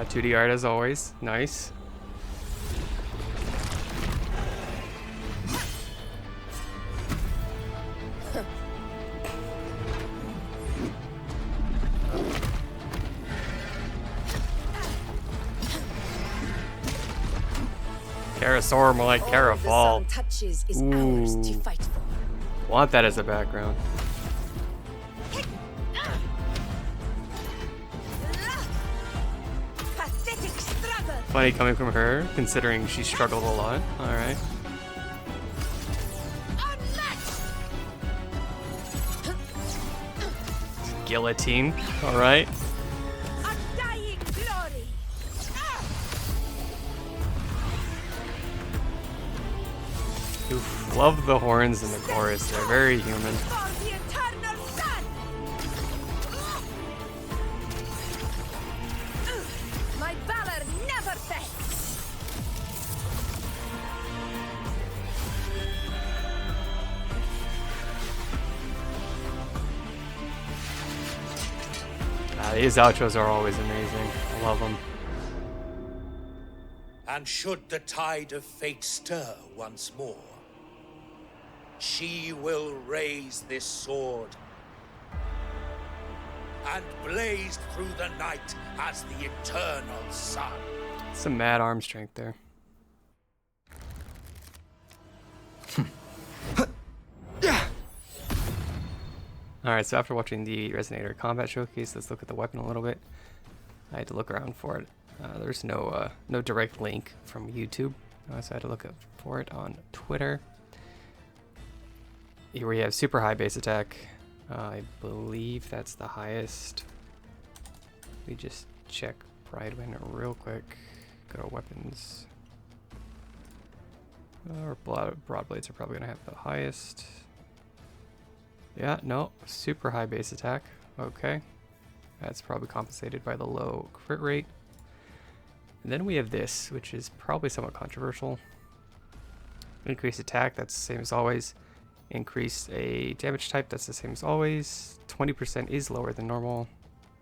2D art as always. Nice. Karasaur, more like Karafall. Ooh. Want that as a background. Funny coming from her, considering she struggled a lot. Alright. Guillotine. Alright. Oof, love the horns in the chorus. They're very human. My valor never fades. These outros are always amazing. I love them. And should the tide of fate stir once more, she will raise this sword and blaze through the night as the eternal sun. Some mad arm strength there. Alright, so after watching the Resonator combat showcase, let's look at the weapon a little bit. I had to look around for it. There's no direct link from YouTube, so I had to look up for it on Twitter. Here we have super high base attack. I believe that's the highest. We just check Bridewind real quick. Go to weapons. Our broadblades are probably gonna have the highest. Yeah, no, super high base attack. Okay, that's probably compensated by the low crit rate. And then we have this, which is probably somewhat controversial. Increase attack, that's the same as always. Increase a damage type, that's the same as always. 20% is lower than normal.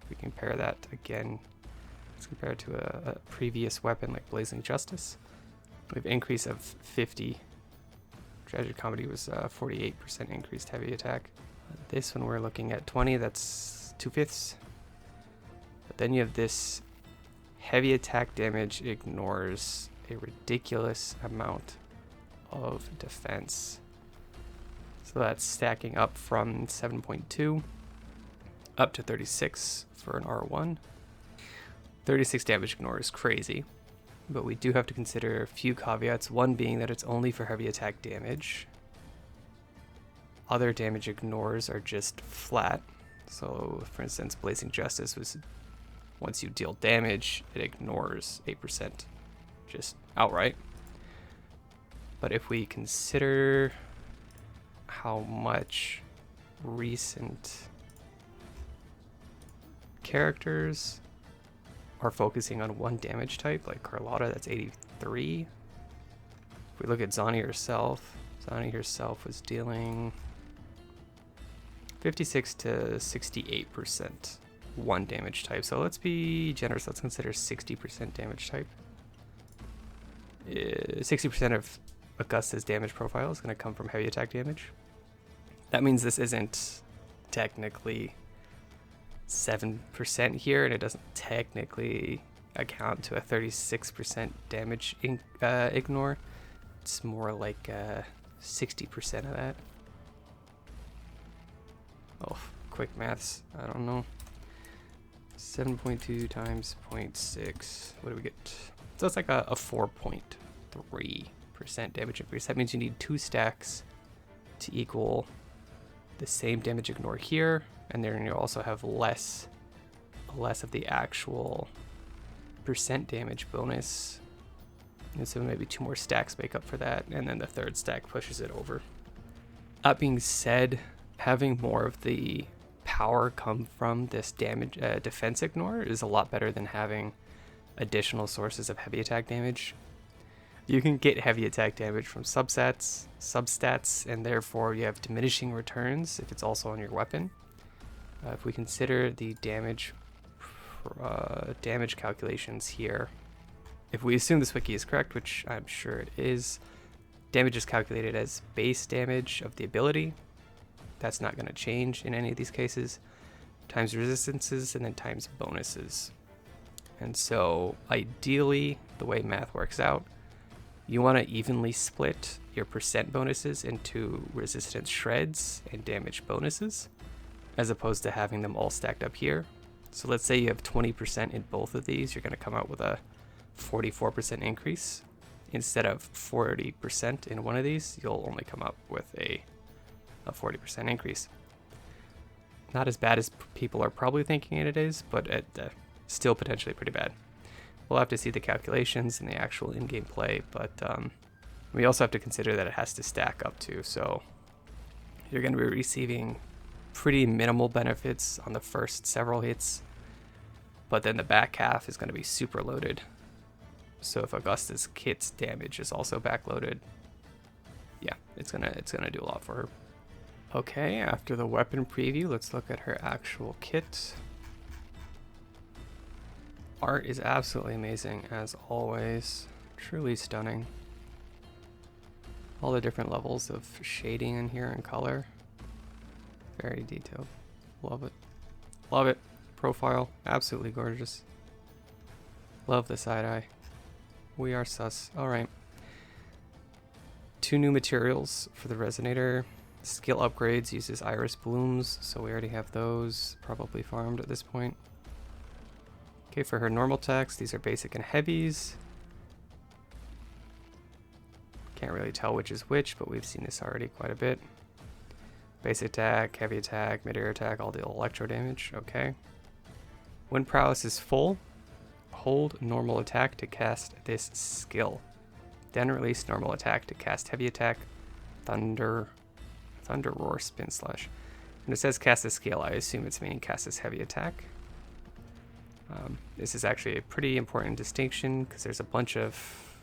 If we compare that again, let's compare it to a previous weapon like Blazing Justice. We have increase of 50. Tragic Comedy was 48% increased heavy attack. This one we're looking at 20, that's 2/5. But then you have this heavy attack damage ignores a ridiculous amount of defense. So that's stacking up from 7.2 up to 36 for an R1. 36 damage ignore is crazy, but we do have to consider a few caveats. One being that it's only for heavy attack damage. Other damage ignores are just flat. So for instance, Blazing Justice was once you deal damage, it ignores 8% just outright. But if we consider how much recent characters are focusing on one damage type, like Carlotta, that's 83. If we look at Zani herself was dealing 56 to 68% one damage type. So let's be generous, let's consider 60% damage type. 60% of Augusta's damage profile is going to come from heavy attack damage. That means this isn't technically 7% here, and it doesn't technically account to a 36% damage ignore. It's more like 60% of that. Oh, quick maths. I don't know. 7.2 times 0.6. What do we get? So it's like a 4.3% damage increase. That means you need 2 stacks to equal the same damage ignore here, and then you also have less of the actual percent damage bonus. And so maybe 2 more stacks make up for that, and then the 3rd stack pushes it over. That being said, having more of the power come from this damage defense ignore is a lot better than having additional sources of heavy attack damage. You can get heavy attack damage from substats, and therefore you have diminishing returns if it's also on your weapon. If we consider the damage damage calculations here. If we assume this wiki is correct, which I'm sure it is, damage is calculated as base damage of the ability. That's not going to change in any of these cases. Times resistances and then times bonuses. And so ideally, the way math works out, you want to evenly split your percent bonuses into resistance shreds and damage bonuses, as opposed to having them all stacked up here. So let's say you have 20% in both of these, you're going to come out with a 44% increase. Instead of 40% in one of these, you'll only come up with a 40% increase. Not as bad as people are probably thinking it is, but still potentially pretty bad. We'll have to see the calculations and the actual in-game play, but we also have to consider that it has to stack up too. So you're going to be receiving pretty minimal benefits on the first several hits, but then the back half is going to be super loaded. So if Augusta's kit's damage is also backloaded, yeah, it's gonna do a lot for her. Okay, after the weapon preview, let's look at her actual kit. Art is absolutely amazing, as always. Truly stunning. All the different levels of shading in here and color. Very detailed. Love it. Love it. Profile, absolutely gorgeous. Love the side eye. We are sus. Alright. 2 new materials for the Resonator. Skill upgrades uses iris blooms, so we already have those probably farmed at this point. Okay, for her normal attacks, these are basic and heavies. Can't really tell which is which, but we've seen this already quite a bit. Basic attack, heavy attack, mid-air attack, all the electro damage. Okay. When prowess is full, hold normal attack to cast this skill. Then release normal attack to cast heavy attack, thunder roar, spin slash. And it says cast this skill. I assume it's meaning cast this heavy attack. This is actually a pretty important distinction because there's a bunch of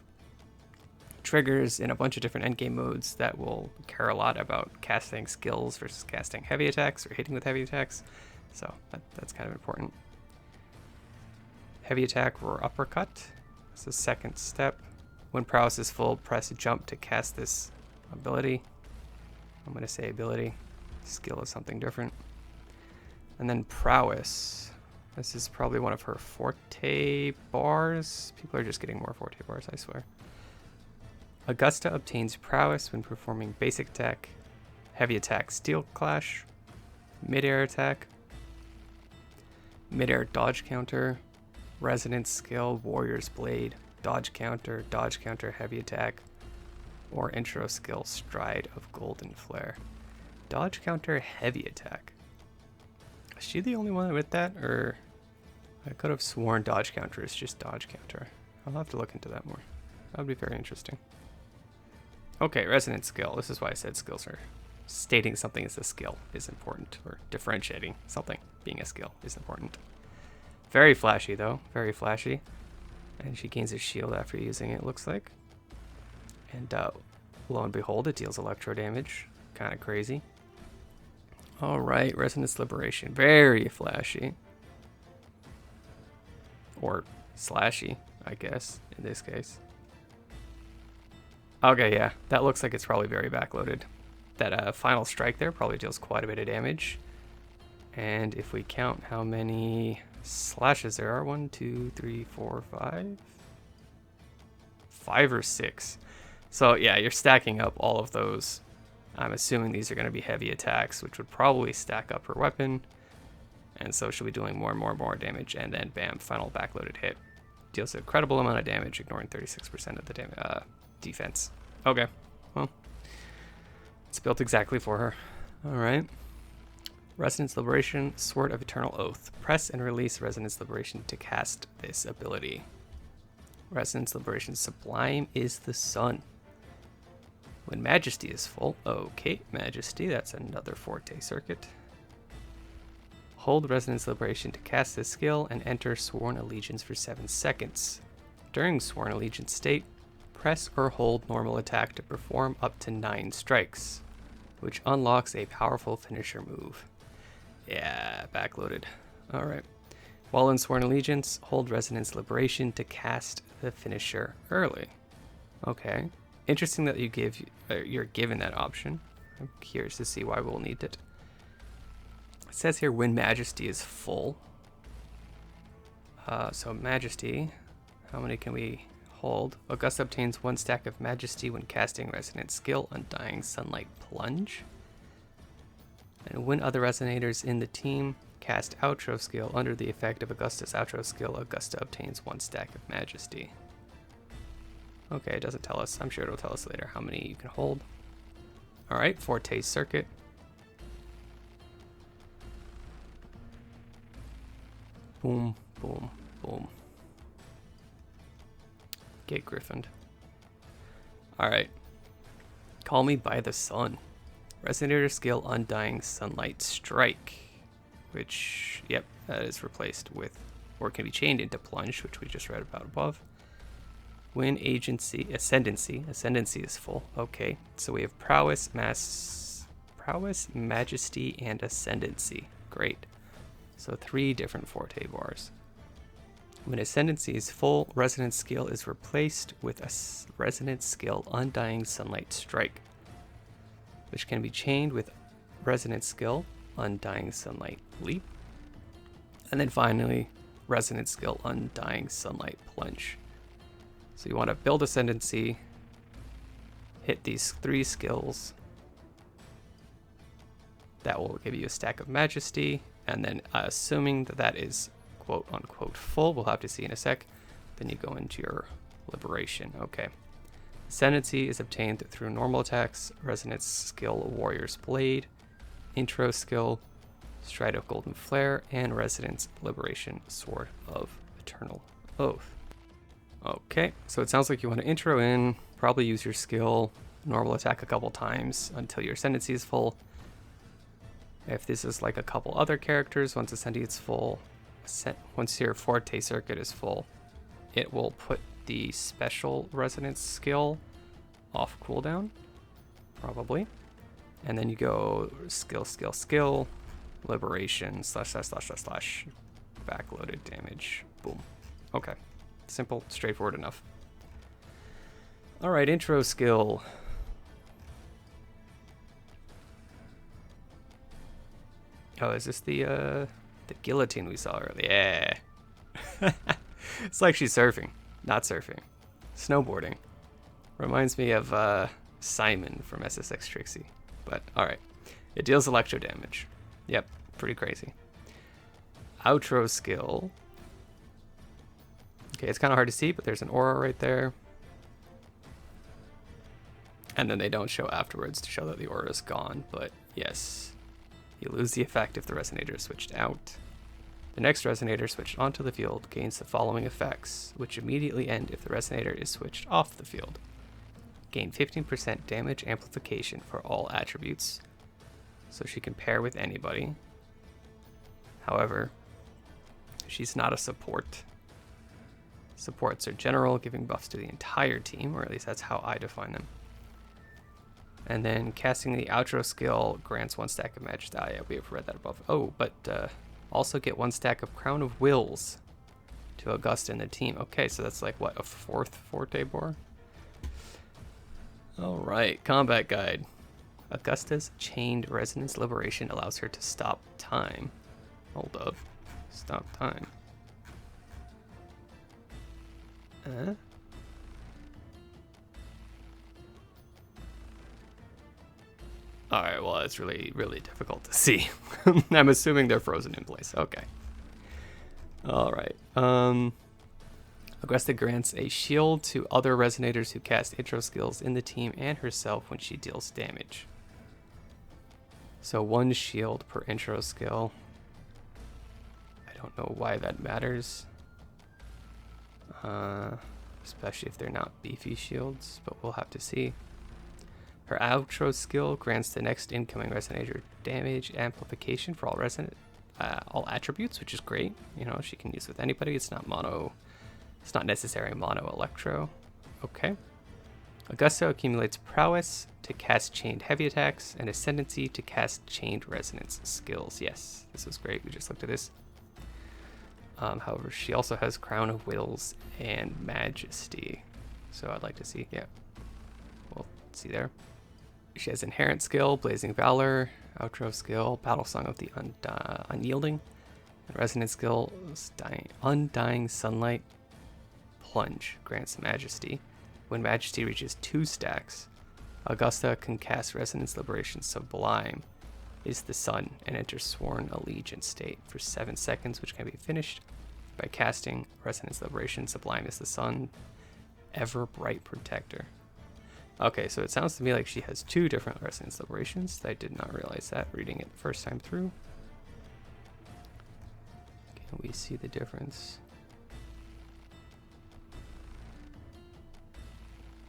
triggers in a bunch of different endgame modes that will care a lot about casting skills versus casting heavy attacks or hitting with heavy attacks. So that's kind of important. Heavy attack, roar uppercut. It's the second step. When prowess is full, press jump to cast this ability. I'm going to say ability. Skill is something different. And then prowess. This is probably one of her forte bars. People are just getting more forte bars, I swear. Augusta obtains prowess when performing basic attack, heavy attack, steel clash, mid-air attack, mid-air dodge counter, resonance skill, warrior's blade, dodge counter, heavy attack, or intro skill, stride of golden flare. Dodge counter, heavy attack. Is she the only one with that, or I could have sworn dodge counter is just dodge counter. I'll have to look into that more. That would be very interesting. Okay, resonance skill. This is why I said skills are stating something as a skill is important, or differentiating something being a skill is important. Very flashy though, very flashy. And she gains a shield after using it, looks like. And lo and behold, it deals electro damage. Kind of crazy. Alright, Resonance Liberation. Very flashy. Or slashy, I guess, in this case. Okay, yeah, that looks like it's probably very backloaded. That final strike there probably deals quite a bit of damage. And if we count how many slashes there are, 1, 2, 3, 4, 5. 5 or 6. So yeah, you're stacking up all of those. I'm assuming these are going to be heavy attacks, which would probably stack up her weapon. And so she'll be doing more and more damage, and then bam, final backloaded hit. Deals an incredible amount of damage, ignoring 36% of the defense. Okay, well, it's built exactly for her. Alright. Resonance Liberation, Sword of Eternal Oath. Press and release Resonance Liberation to cast this ability. Resonance Liberation Sublime is the sun. When Majesty is full, okay, Majesty, that's another forte circuit. Hold Resonance Liberation to cast this skill and enter Sworn Allegiance for 7 seconds. During Sworn Allegiance state, press or hold normal attack to perform up to 9 strikes, which unlocks a powerful finisher move. Yeah, backloaded. Alright. While in Sworn Allegiance, hold Resonance Liberation to cast the finisher early. Okay. Interesting that you're given that option. I'm curious to see why we'll need it. It says here when Majesty is full. So Majesty, how many can we hold? Augusta obtains 1 stack of Majesty when casting Resonant Skill, Undying Sunlight Plunge. And when other Resonators in the team cast Outro Skill under the effect of Augusta's Outro Skill, Augusta obtains 1 stack of Majesty. Okay, it doesn't tell us. I'm sure it'll tell us later how many you can hold. Alright, Forte Circuit. Boom, boom, boom. Get griffined. Alright. Call Me by the Sun. Resonator skill Undying Sunlight Strike. Which, yep, that is replaced with, or can be chained into Plunge, which we just read about above. When Ascendancy is full. Okay, so we have Prowess, Majesty, and Ascendancy. Great. So 3 different Forte bars. When Ascendancy is full, Resonance Skill is replaced with a Resonance Skill Undying Sunlight Strike, which can be chained with Resonance Skill Undying Sunlight Leap, and then finally Resonance Skill Undying Sunlight Plunge. So you want to build Ascendancy, hit these 3 skills. That will give you a stack of Majesty, and then assuming that that is quote unquote full, we'll have to see in a sec, then you go into your Liberation. Okay. Ascendancy is obtained through normal attacks, Resonance Skill Warrior's Blade, Intro Skill, Stride of Golden Flare, and Resonance Liberation Sword of Eternal Oath. Okay, so it sounds like you want to intro in, probably use your skill, normal attack a couple times until your Ascendancy is full. If this is like a couple other characters, once Ascendancy is full, once your Forte Circuit is full, it will put the special Resonance skill off cooldown, probably. And then you go skill, Liberation, / backloaded damage, boom. Okay. Simple, straightforward enough. Alright, intro skill. Oh, is this the guillotine we saw earlier? Yeah. It's like she's surfing. Not surfing. Snowboarding. Reminds me of Simon from SSX Trixie. But, alright. It deals electro damage. Yep, pretty crazy. Outro skill. Okay, it's kind of hard to see, but there's an aura right there. And then they don't show afterwards to show that the aura is gone, but yes. You lose the effect if the Resonator is switched out. The next Resonator switched onto the field gains the following effects, which immediately end if the Resonator is switched off the field. Gain 15% damage amplification for all attributes, so she can pair with anybody. However, she's not a support. Supports are general, giving buffs to the entire team, or at least that's how I define them. And then casting the outro skill grants 1 stack of Majesty. Ah, yeah, we have read that above. Oh, but also get 1 stack of Crown of Wills to Augusta in the team. Okay, so that's like, what, a 4th Forte bar? Alright, combat guide. Augusta's chained Resonance Liberation allows her to stop time. Hold up. Stop time. Alright, well, it's really, really difficult to see. I'm assuming they're frozen in place. Okay. Alright. Augusta grants a shield to other Resonators who cast intro skills in the team and herself when she deals damage. So 1 shield per intro skill. I don't know why that matters. Especially if they're not beefy shields, but we'll have to see. Her outro skill grants the next incoming Resonator damage amplification for all attributes, which is great. You know, she can use with anybody. It's not necessary mono electro. Okay. Augusta accumulates prowess to cast chained heavy attacks and ascendancy to cast chained resonance skills. Yes, this is great. We just looked at this. However, she also has Crown of Wills and Majesty. So I'd like to see, yeah, we'll see there. She has Inherent Skill, Blazing Valor, Outro Skill, Battle Song of the Unyielding, and Resonant Skill, Undying Sunlight. Plunge grants Majesty. When Majesty reaches 2 stacks, Augusta can cast Resonance Liberation Sublime is the sun and enters Sworn Allegiance state for 7 seconds, which can be finished by casting Resonance Liberation Sublime is the sun, Ever Bright Protector. Okay, so it sounds to me like she has 2 different Resonance Liberations. I did not realize that reading it the first time through. Can we see the difference?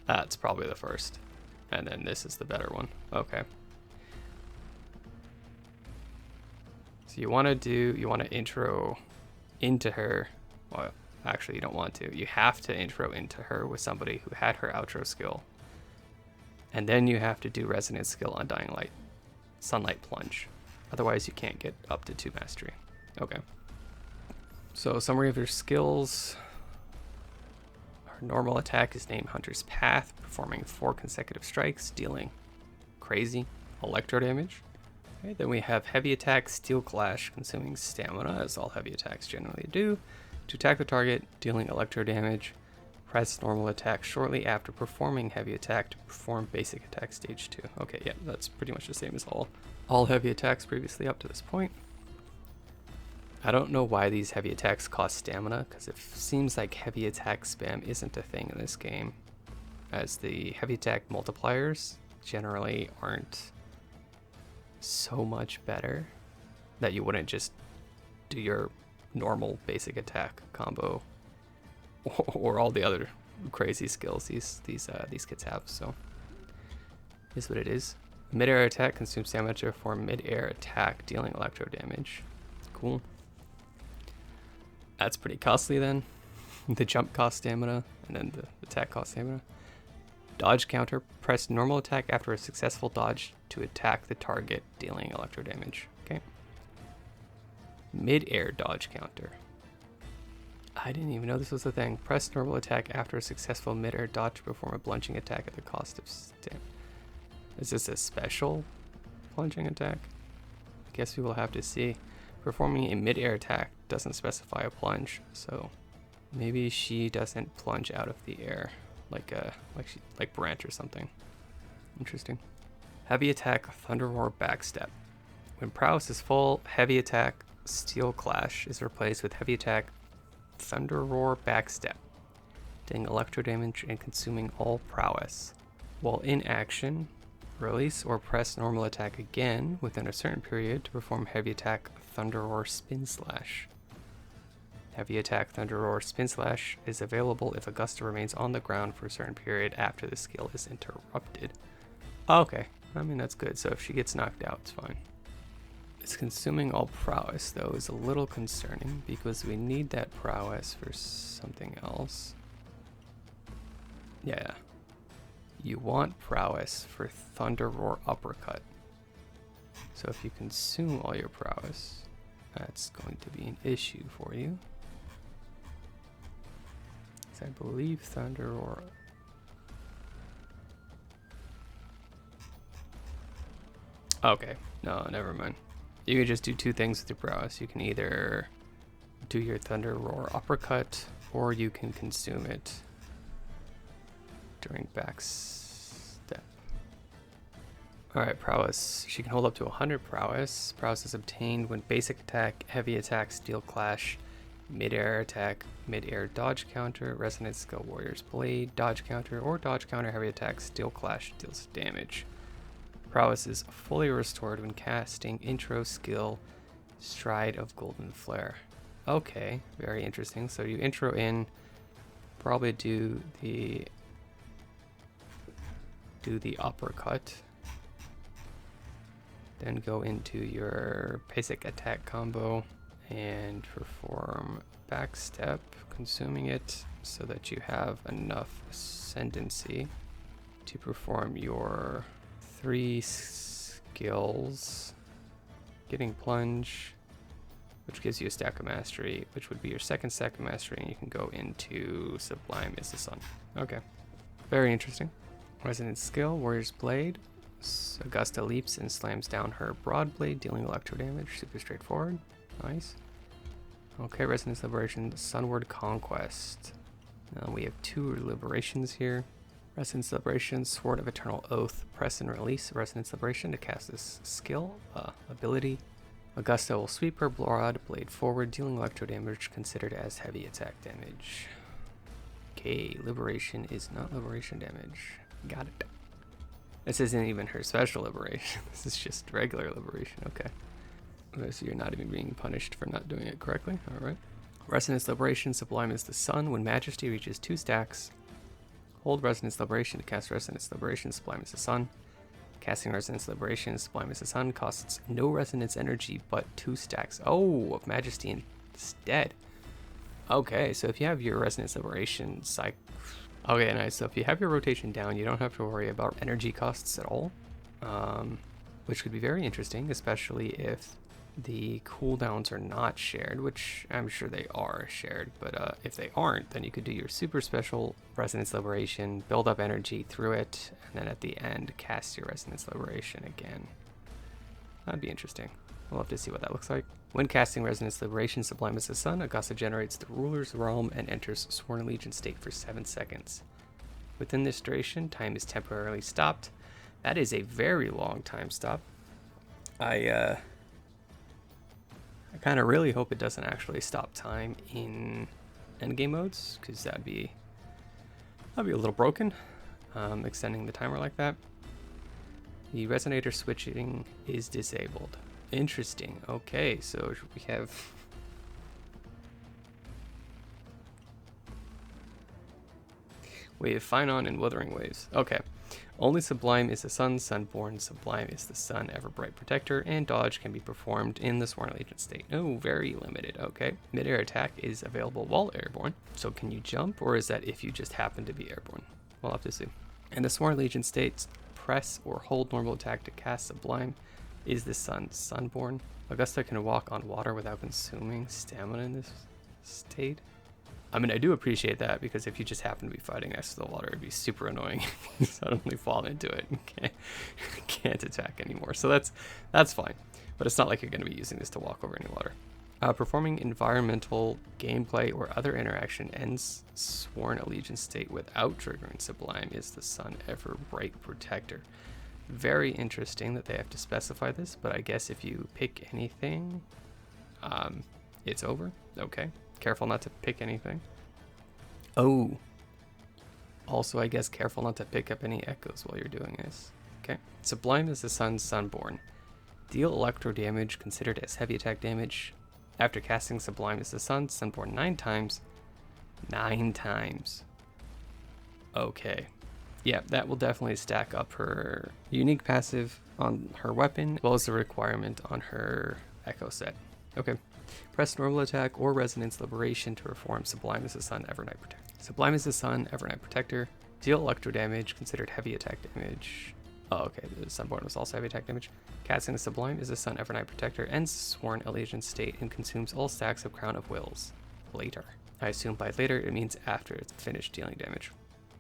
That's probably the first. And then this is the better one. Okay. So you want to intro into her. Well, actually you don't want to. You have to intro into her with somebody who had her outro skill. And then you have to do Resonance Skill Undying Light, Sunlight Plunge. Otherwise you can't get up to 2 mastery. Okay. So summary of her skills. Her normal attack is named Hunter's Path, performing 4 consecutive strikes, dealing crazy electro damage. Okay, then we have heavy attack, Steel Clash, consuming stamina, as all heavy attacks generally do, to attack the target, dealing electro damage. Press normal attack shortly after performing heavy attack to perform basic attack stage 2. Okay, yeah, that's pretty much the same as all heavy attacks previously up to this point. I don't know why these heavy attacks cost stamina, because it seems like heavy attack spam isn't a thing in this game, as the heavy attack multipliers generally aren't so much better that you wouldn't just do your normal basic attack combo or all the other crazy skills these kids have. So is what it is. Mid-air attack consumes stamina to perform mid-air attack, dealing electro damage. Cool. That's pretty costly then. The jump costs stamina, and then the attack costs stamina. Dodge counter. Press normal attack after a successful dodge to attack the target, dealing electro damage. Okay. Mid-air dodge counter. I didn't even know this was a thing. Press normal attack after a successful mid-air dodge to perform a plunging attack at the cost of stamina. Is this a special plunging attack? I guess we will have to see. Performing a mid-air attack doesn't specify a plunge, so maybe she doesn't plunge out of the air like Brant or something. Interesting. Heavy attack, Thunder Roar Backstep. When prowess is full, heavy attack, Steel Clash is replaced with heavy attack, Thunder Roar Backstep, dealing electro damage and consuming all prowess. While in action, release or press normal attack again within a certain period to perform heavy attack, Thunder Roar Spin Slash. Heavy attack, Thunder Roar Spin Slash is available if Augusta remains on the ground for a certain period after the skill is interrupted. Okay, I mean that's good, so if she gets knocked out, it's fine. It's consuming all prowess, though, is a little concerning because we need that prowess for something else. Yeah. You want prowess for Thunder Roar Uppercut. So if you consume all your prowess, that's going to be an issue for you. I believe Thunder Roar. Okay, no, never mind. You can just do 2 things with your prowess. You can either do your Thunder Roar Uppercut, or you can consume it during backstep. Alright, prowess. She can hold up to 100 prowess. Prowess is obtained when basic attack, heavy attack, Steel Clash, mid-air attack, mid-air dodge counter, Resonance Skill Warrior's Blade, dodge counter, or dodge counter heavy attack, Steel Clash deals damage. Prowess is fully restored when casting intro skill, Stride of Golden Flare. Okay, very interesting. So you intro in, probably do the uppercut, then go into your basic attack combo and perform backstep, consuming it so that you have enough ascendancy to perform your 3 skills, getting plunge, which gives you a stack of mastery, which would be your second stack of mastery, and you can go into Sublime is the Sun. Okay, very interesting. Resonance skill, Warrior's Blade. Augusta leaps and slams down her broad blade, dealing electro damage. Super straightforward. Nice. Okay, Resonance Liberation, Sunward Conquest. We have 2 liberations here. Resonance Liberation, Sword of Eternal Oath. Press and release Resonance Liberation to cast this skill, ability. Augusta will sweep her broad blade forward, dealing electro damage considered as heavy attack damage. Okay, Liberation is not liberation damage. Got it. This isn't even her special liberation. This is just regular liberation. Okay. So you're not even being punished for not doing it correctly. All right. Resonance Liberation, Sublime is the Sun. When Majesty reaches 2 stacks, hold Resonance Liberation to cast Resonance Liberation, Sublime is the Sun. Casting Resonance Liberation, Sublime is the Sun costs no resonance energy but 2 stacks. Oh, of Majesty instead. Okay, so if you have your Resonance Liberation cycle. Okay, nice. So if you have your rotation down, you don't have to worry about energy costs at all, which could be very interesting, especially if the cooldowns are not shared, which I'm sure they are shared, but if they aren't, then you could do your super special Resonance Liberation, build up energy through it, and then at the end cast your Resonance Liberation again. That'd be interesting. We'll have to see what that looks like. When casting Resonance Liberation, Sublime is the Sun, Augusta generates the Ruler's Realm and enters Sworn Allegiance state for 7 seconds. Within this duration, time is temporarily stopped. That is a very long time stop. I kind of really hope it doesn't actually stop time in endgame modes, because that'd be a little broken, extending the timer like that. The Resonator switching is disabled. Interesting. Okay, so we have Finon and Wuthering Waves. Okay. Only Sublime is the Sun, Sunborn. Sublime is the Sun, Ever Bright Protector, and dodge can be performed in the Sworn Allegiance state. Oh, very limited. Okay. Mid-air attack is available while airborne. So can you jump, or is that if you just happen to be airborne? We'll have to see. And the Sworn Allegiance states, press or hold normal attack to cast Sublime is the Sun, Sunborn. Augusta can walk on water without consuming stamina in this state. I mean, I do appreciate that, because if you just happen to be fighting next to the water, it'd be super annoying if you suddenly fall into it and can't attack anymore. So that's fine, but it's not like you're going to be using this to walk over any water. Performing environmental gameplay or other interaction ends Sworn Allegiance state without triggering Sublime is the Sun, Ever Bright Protector. Very interesting that they have to specify this, but I guess if you pick anything, it's over. Okay. Careful not to pick anything. Oh. Also, I guess careful not to pick up any echoes while you're doing this. Okay. Sublime is the Sun, Sunborn. Deal electro damage considered as heavy attack damage. After casting Sublime is the Sun, Sunborn 9 times. 9 times. Okay. Yeah, that will definitely stack up her unique passive on her weapon, as well as the requirement on her echo set. Okay. Press normal attack or Resonance Liberation to perform Sublime is the Sun, Evernight Protector. Sublime is the Sun, Evernight Protector. Deal electro damage, considered heavy attack damage. Oh, okay, the Sunborn was also heavy attack damage. Casting the Sublime is the Sun, Evernight Protector, ends Sworn Allegiance state and consumes all stacks of Crown of Wills. Later. I assume by later it means after it's finished dealing damage.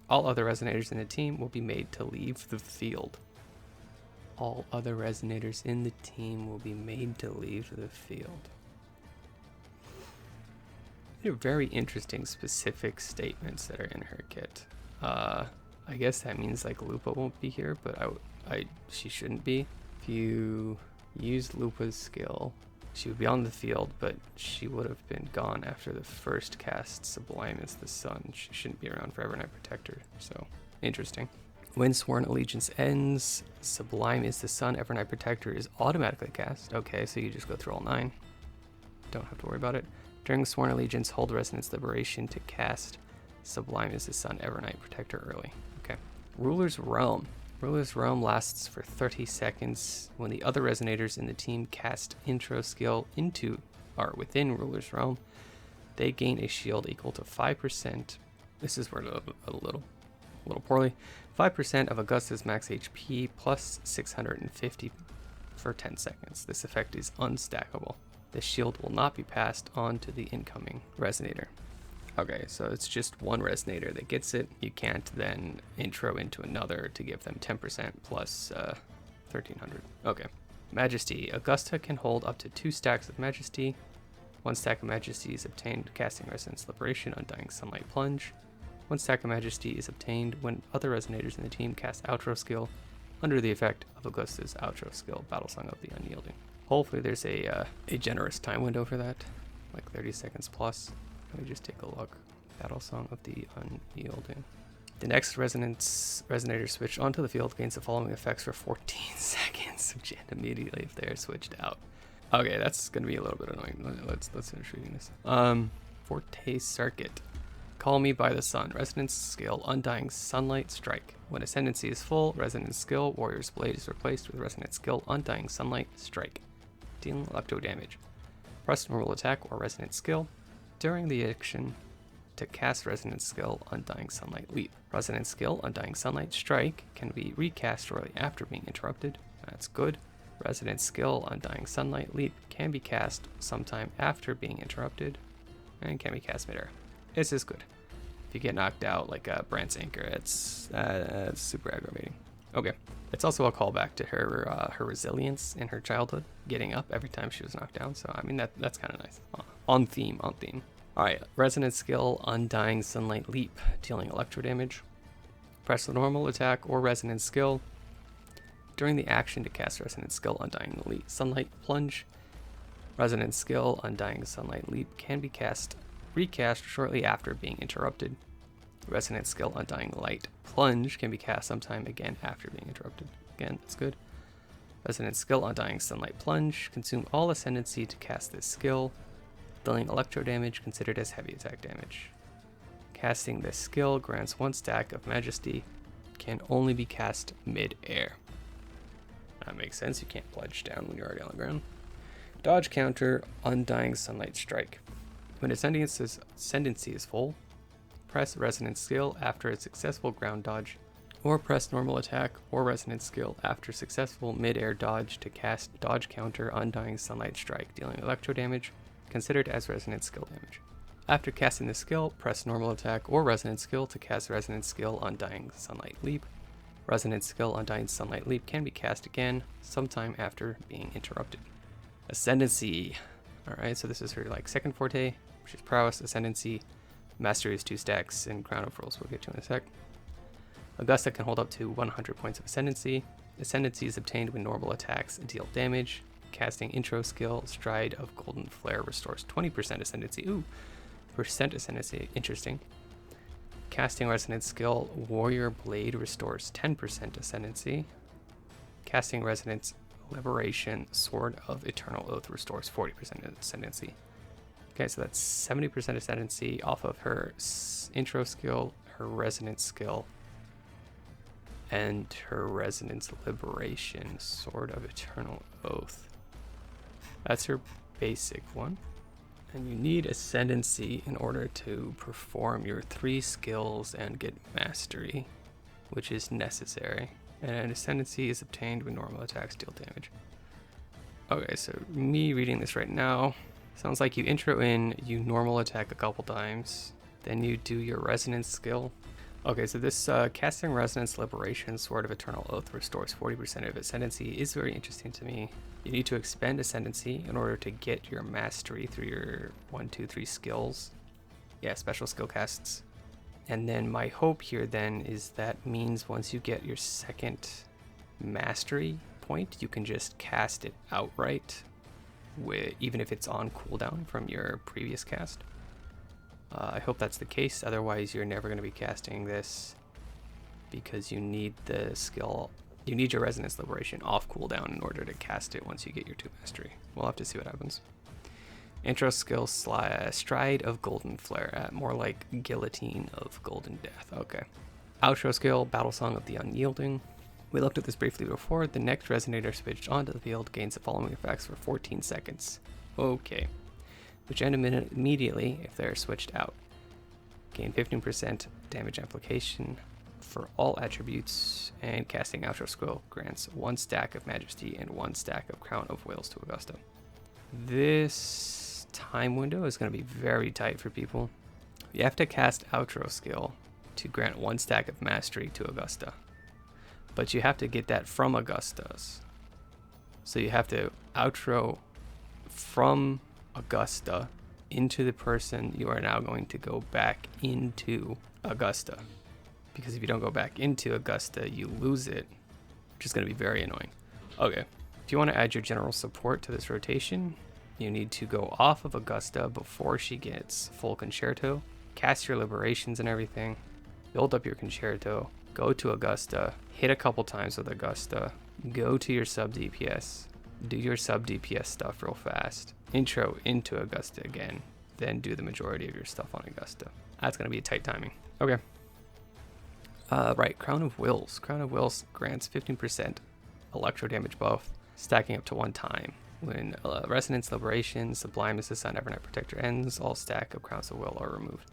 All other Resonators in the team will be made to leave the field. All other Resonators in the team will be made to leave the field. They're very interesting specific statements that are in her kit. I guess that means like Lupa won't be here, but she shouldn't be. If you use Lupa's skill, she would be on the field, but she would have been gone after the first cast. Sublime is the Sun. She shouldn't be around for Evernight Protector. So interesting. When Sworn Allegiance ends, Sublime is the Sun, Evernight Protector is automatically cast. Okay, so you just go through all 9. Don't have to worry about it. During Sworn Allegiance, hold Resonance Liberation to cast Sublime is the Sun, Evernight Protector early. Okay. Ruler's Realm. Ruler's Realm lasts for 30 seconds. When the other Resonators in the team cast intro skill into or within Ruler's Realm, they gain a shield equal to 5%. This is worded a little poorly. 5% of Augusta's max HP plus 650 for 10 seconds. This effect is unstackable. The shield will not be passed on to the incoming Resonator. Okay, so it's just one Resonator that gets it. You can't then intro into another to give them 10% plus 1300. Okay. Majesty. Augusta can hold up to 2 stacks of Majesty. 1 stack of Majesty is obtained casting Resonance Liberation, Undying Sunlight Plunge. 1 stack of Majesty is obtained when other Resonators in the team cast Outro skill under the effect of Augusta's Outro skill, Battle Song of the Unyielding. Hopefully there's a generous time window for that, like 30 seconds plus. Let me just take a look. Battle Song of the Unyielding. The next Resonator switched onto the field gains the following effects for 14 seconds, which end immediately if they're switched out. Okay, that's gonna be a little bit annoying. Let's finish reading this. Forte Circuit. Call Me by the Sun. Resonance skill, Undying Sunlight Strike. When Ascendancy is full, Resonance skill, Warrior's Blade is replaced with Resonance skill, Undying Sunlight Strike. Dealing electro damage. Press normal attack or Resonance skill during the action to cast Resonance skill, Undying Sunlight Leap. Resonance skill, Undying Sunlight Strike can be recast shortly after being interrupted. That's good. Resonance skill, Undying Sunlight Leap can be cast sometime after being interrupted and can be cast midair. This is good. If you get knocked out like a Brand's Anchor, it's super aggravating. Okay. It's also a callback to her resilience in her childhood, getting up every time she was knocked down. So I mean that's kind of nice. On theme. All right. Resonance skill, Undying Sunlight Leap, dealing electro damage. Press the normal attack or Resonance skill during the action to cast Resonance skill, Undying Sunlight Plunge. Resonance skill, Undying Sunlight Leap can be recast shortly after being interrupted. Resonance skill, Undying Light Plunge can be cast sometime again after being interrupted. Again, that's good. Resonance skill, Undying Sunlight Plunge. Consume all Ascendancy to cast this skill. Dealing electro damage considered as heavy attack damage. Casting this skill grants 1 stack of Majesty. Can only be cast mid-air. That makes sense. You can't plunge down when you're already on the ground. Dodge counter, Undying Sunlight Strike. When Ascendancy is full, press Resonance skill after a successful ground dodge, or press normal attack or Resonance skill after successful mid-air dodge to cast dodge counter Undying Sunlight Strike, dealing electro damage, considered as Resonance skill damage. After casting the skill, press normal attack or Resonance skill to cast Resonance skill Undying Sunlight Leap. Resonance skill Undying Sunlight Leap can be cast again sometime after being interrupted. Ascendancy. Alright, so this is her like second forte, which is Prowess, Ascendancy. Mastery is 2 stacks, and Crown of Rules we'll get to in a sec. Augusta can hold up to 100 points of Ascendancy. Ascendancy is obtained when normal attacks deal damage. Casting intro skill, Stride of Golden Flare restores 20% Ascendancy. Ooh, percent Ascendancy, interesting. Casting Resonance skill, Warrior Blade restores 10% Ascendancy. Casting Resonance Liberation, Sword of Eternal Oath restores 40% Ascendancy. Okay, so that's 70% Ascendancy off of her intro skill, her Resonance skill, and her Resonance Liberation, Sword of Eternal Oath. That's her basic one. And you need Ascendancy in order to perform your 3 skills and get Mastery, which is necessary. And Ascendancy is obtained when normal attacks deal damage. Okay, so me reading this right now, sounds like you intro in, you normal attack a couple times, then you do your Resonance skill. Okay, so this casting Resonance Liberation, Sword of Eternal Oath restores 40% of Ascendancy is very interesting to me. You need to expend Ascendancy in order to get your Mastery through your 1, 2, 3 skills. Yeah, special skill casts. And then my hope here then is that means once you get your second Mastery point, you can just cast it outright, even if it's on cooldown from your previous cast. I hope that's the case, otherwise you're never going to be casting this because you need the skill, you need your Resonance Liberation off cooldown in order to cast it once you get your 2 Mastery. We'll have to see what happens. Intro skill, Stride of Golden Flare, more like Guillotine of Golden Death. Okay. Outro skill, Battle Song of the Unyielding. We looked at this briefly before. The next Resonator switched onto the field gains the following effects for 14 seconds. Okay. Which end immediately if they're switched out. Gain 15% damage application for all attributes, and casting Outro skill grants 1 stack of Majesty and 1 stack of Crown of Wales to Augusta. This time window is going to be very tight for people. You have to cast outro skill to grant 1 stack of mastery to Augusta. But you have to get that from Augusta's. So you have to outro from Augusta into the person you are now going to go back into Augusta. Because if you don't go back into Augusta, you lose it, which is going to be very annoying. Okay, if you want to add your general support to this rotation, you need to go off of Augusta before she gets full concerto, cast your liberations and everything, build up your concerto, go to Augusta, hit a couple times with Augusta, go to your sub DPS, do your sub DPS stuff real fast, intro into Augusta again, then do the majority of your stuff on Augusta. That's going to be a tight timing. Okay. Right, Crown of Wills. Crown of Wills grants 15% electro damage buff, stacking up to 1 time. When Resonance, Liberation, Sublime Assist on Evernight Protector ends, all stack of Crowns of Will are removed.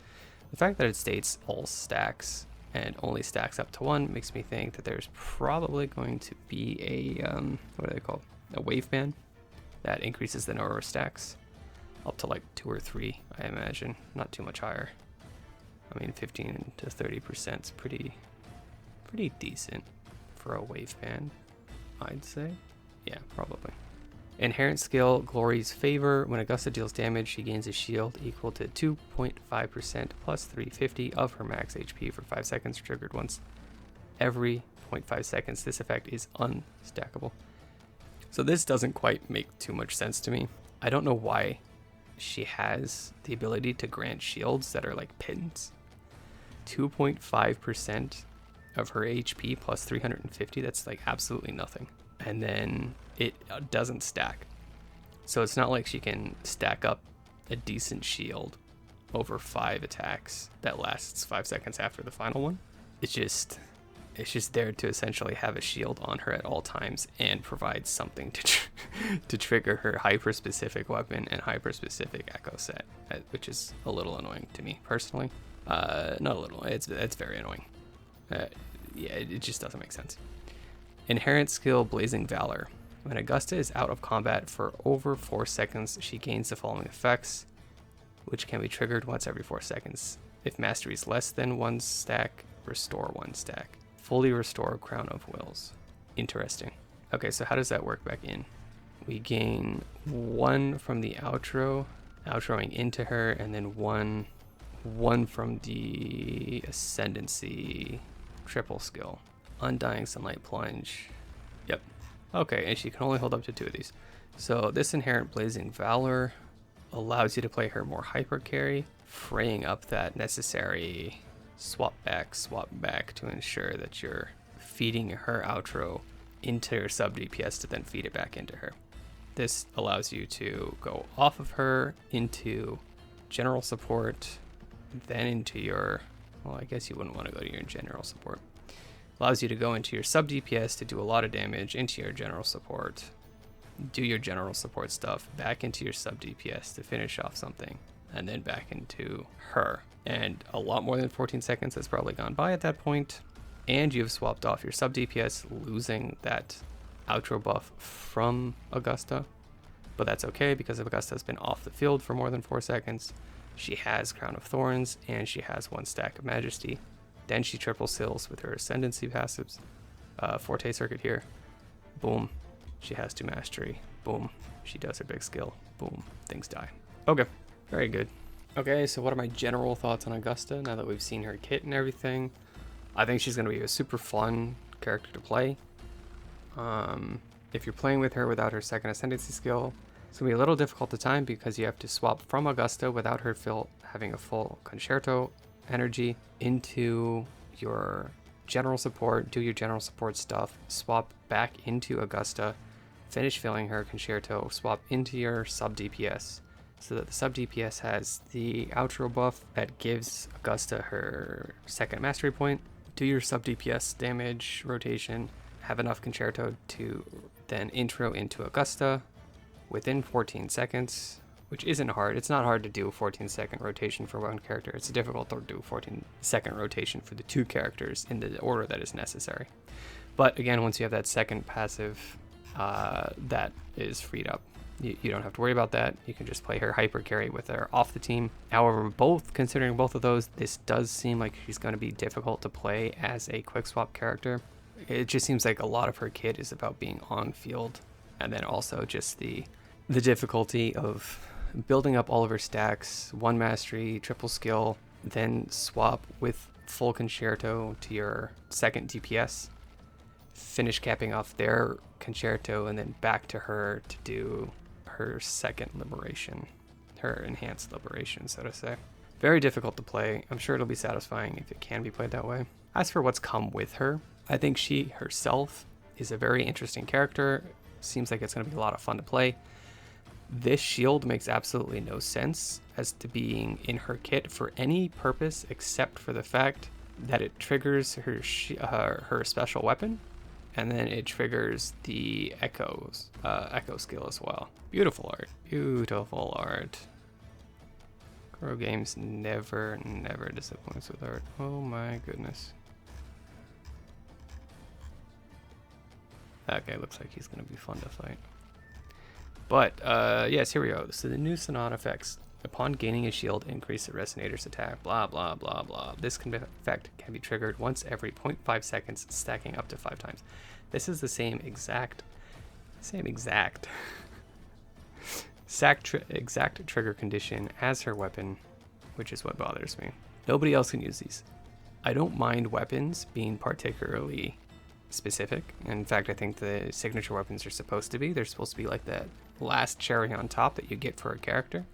The fact that it states all stacks and only stacks up to 1 makes me think that there's probably going to be a, what are they called? A wave band that increases the number of stacks up to like 2 or 3, I imagine. Not too much higher. I mean, 15 to 30% is pretty decent for a wave band, I'd say. Yeah, probably. Inherent skill, Glory's Favor. When Augusta deals damage, she gains a shield equal to 2.5% plus 350 of her max HP for 5 seconds, triggered once every 0.5 seconds. This effect is unstackable. So this doesn't quite make too much sense to me. I don't know why she has the ability to grant shields that are like pins. 2.5% of her HP plus 350, that's like absolutely nothing. And then it doesn't stack. So it's not like she can stack up a decent shield over 5 attacks that lasts 5 seconds after the final one. It's just there to essentially have a shield on her at all times and provide something to trigger her hyper-specific weapon and hyper-specific echo set, which is a little annoying to me personally. Not a little, it's very annoying. Yeah, it just doesn't make sense. Inherent skill, Blazing Valor. When Augusta is out of combat for over 4 seconds, she gains the following effects, which can be triggered once every 4 seconds. If mastery is less than 1 stack, restore 1 stack. Fully restore Crown of Wills. Interesting. Okay, so how does that work back in? We gain 1 from the outroing into her, and then one from the Ascendancy triple skill. Undying Sunlight Plunge. Yep. Okay, and she can only hold up to 2 of these. So this Inherent Blazing Valor allows you to play her more hyper carry, freeing up that necessary swap back to ensure that you're feeding her outro into your sub DPS to then feed it back into her. This allows you to go off of her into general support, then into your, well, I guess you wouldn't want to go to your general support. Allows you to go into your sub DPS to do a lot of damage, into your general support, do your general support stuff, back into your sub DPS to finish off something, and then back into her. And a lot more than 14 seconds has probably gone by at that point, and you've swapped off your sub DPS, losing that outro buff from Augusta. But that's okay, because Augusta has been off the field for more than 4 seconds. She has Crown of Thorns, and she has 1 stack of Majesty. Then she triple seals with her Ascendancy passives. Forte Circuit here. Boom. She has 2 Mastery. Boom. She does her big skill. Boom. Things die. Okay. Very good. Okay, so what are my general thoughts on Augusta now that we've seen her kit and everything? I think she's going to be a super fun character to play. If you're playing with her without her second Ascendancy skill, it's going to be a little difficult to time because you have to swap from Augusta without her having a full concerto energy into your general support, do your general support stuff, swap back into Augusta, finish filling her concerto, swap into your sub DPS so that the sub DPS has the outro buff that gives Augusta her second mastery point, do your sub DPS damage rotation, have enough concerto to then intro into Augusta within 14 seconds, which isn't hard. It's not hard to do a 14-second rotation for one character. It's difficult to do a 14-second rotation for the 2 characters in the order that is necessary. But again, once you have that second passive, that is freed up You don't have to worry about that. You can just play her hyper carry with her off the team. However, considering both of those, this does seem like she's going to be difficult to play as a quick swap character. It just seems like a lot of her kit is about being on field, and then also just the difficulty of building up all of her stacks, 1 mastery, triple skill, then swap with full concerto to your 2nd DPS, finish capping off their concerto, and then back to her to do her 2nd liberation, her enhanced liberation, so to say. Very difficult to play. I'm sure it'll be satisfying if it can be played that way. As for what's come with her, I think she herself is a very interesting character. Seems like it's going to be a lot of fun to play. This shield makes absolutely no sense as to being in her kit for any purpose except for the fact that it triggers her special weapon, and then it triggers the echo skill as well. Beautiful art. Beautiful art. Crow Games never disappoints with art. Oh my goodness. That guy looks like he's going to be fun to fight. But, yes, here we go. So the new Sonata effects. Upon gaining a shield, increase the Resonator's attack, blah, blah, blah, blah. This effect can be triggered once every 0.5 seconds, stacking up to 5 times. This is the same exact trigger condition as her weapon, which is what bothers me. Nobody else can use these. I don't mind weapons being particularly specific. In fact, I think the signature weapons are supposed to be. They're supposed to be like that last cherry on top that you get for a character.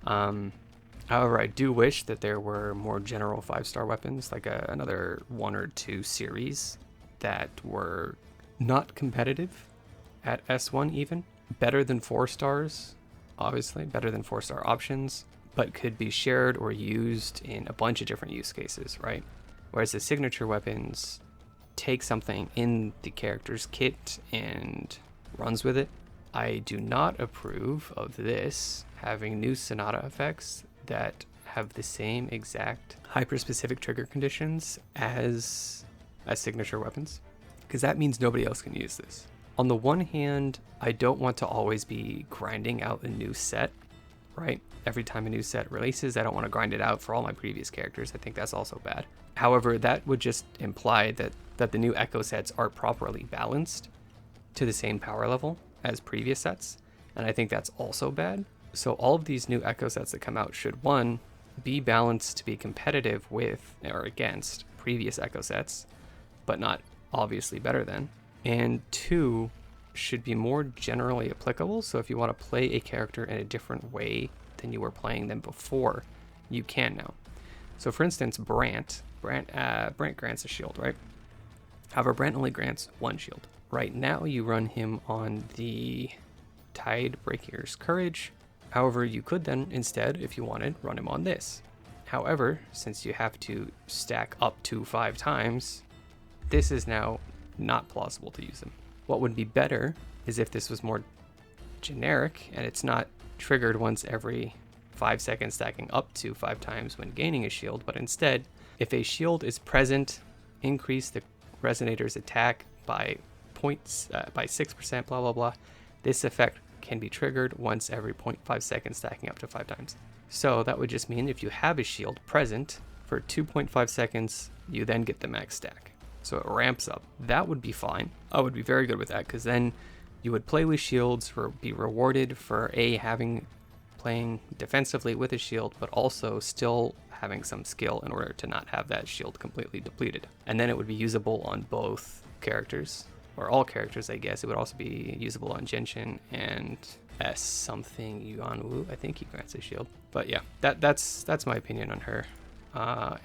However, I do wish that there were more general 5-star weapons, like another 1 or 2 series that were not competitive at S1 even. Better than 4 stars, obviously, better than 4-star options, but could be shared or used in a bunch of different use cases, right? Whereas the signature weapons take something in the character's kit and runs with it. I do not approve of this having new Sonata effects that have the same exact hyper-specific trigger conditions as signature weapons, because that means nobody else can use this. On the one hand, I don't want to always be grinding out a new set, right? Every time a new set releases, I don't want to grind it out for all my previous characters. I think that's also bad. However, that would just imply that the new Echo sets are properly balanced to the same power level as previous sets, and I think that's also bad. So all of these new Echo sets that come out should, 1, be balanced to be competitive with or against previous Echo sets, but not obviously better than, and 2, should be more generally applicable. So if you want to play a character in a different way than you were playing them before, you can now. So for instance, Brant grants a shield, right? However, Brant only grants 1 shield. Right now, you run him on the Tidebreaker's Courage. However, you could then instead, if you wanted, run him on this. However, since you have to stack up to 5 times, this is now not plausible to use him. What would be better is if this was more generic and it's not triggered once every 5 seconds, stacking up to 5 times when gaining a shield, but instead, if a shield is present, increase the Resonator's attack by 6%, blah, blah, blah. This effect can be triggered once every 0.5 seconds, stacking up to 5 times. So that would just mean if you have a shield present for 2.5 seconds, you then get the max stack. So it ramps up. That would be fine. I would be very good with that, because then you would play with shields, be rewarded for playing defensively with a shield, but also still having some skill in order to not have that shield completely depleted. And then it would be usable on both characters, or all characters, I guess. It would also be usable on Genshin and something Yuanwu. I think he grants a shield. But yeah, that's my opinion on her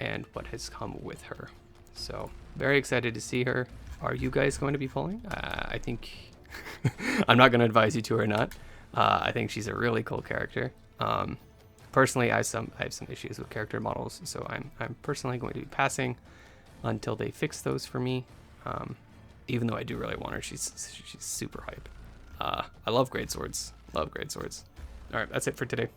and what has come with her. So very excited to see her. Are you guys going to be pulling? I think I'm not going to advise you to or not. I think she's a really cool character. Personally, I have some issues with character models, so I'm personally going to be passing until they fix those for me. Even though I do really want her, she's super hype. I love great swords. All right, that's it for today.